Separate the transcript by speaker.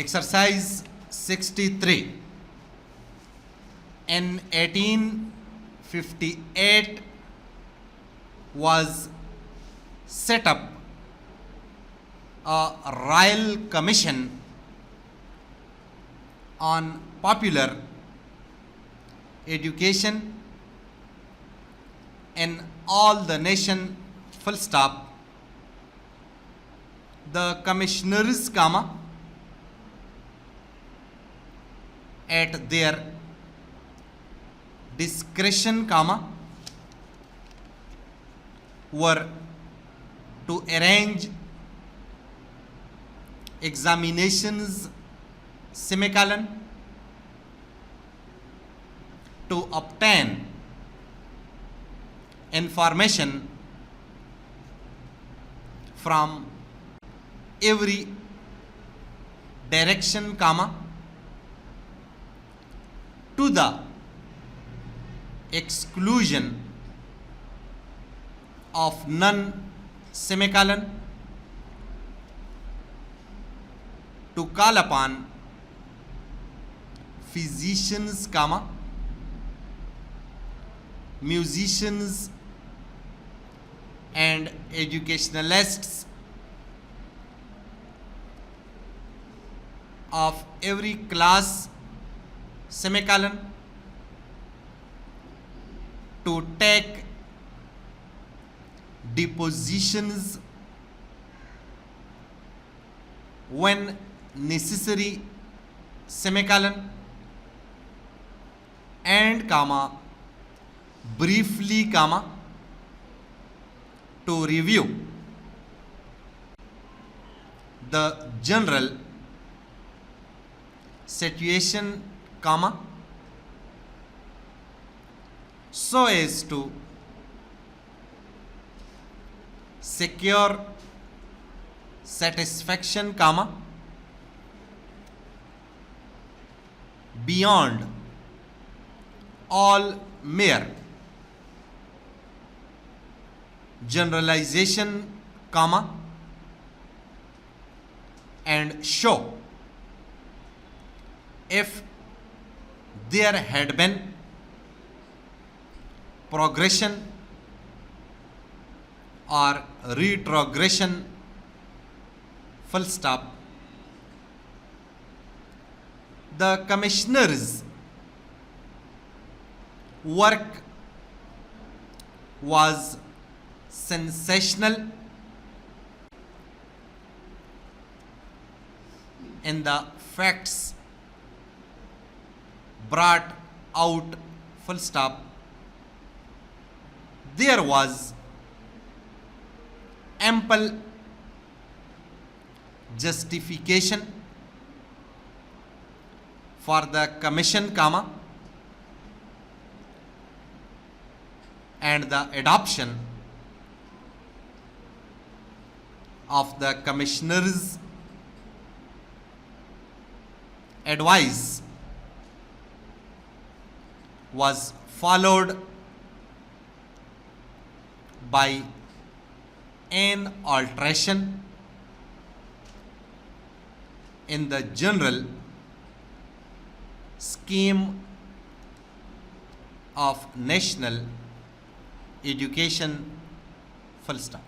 Speaker 1: Exercise 63. In 1858 was set up a royal commission on popular education in all the nation, full stop. The commissioners, at their discretion, were to arrange examinations, semicolon, to obtain information from every direction, to the exclusion of none, semicolon, to call upon physicians, musicians and educationalists of every class, semicolon, to take depositions when necessary, semicolon, and briefly, to review the general situation, so as to secure satisfaction, beyond all mere generalization, and show if there had been progression or retrogression, full stop. The commissioners' work was sensational in the facts brought out, full stop. There was ample justification for the commission, and the adoption of the commissioners' advice was followed by an alteration in the general scheme of national education, full stop.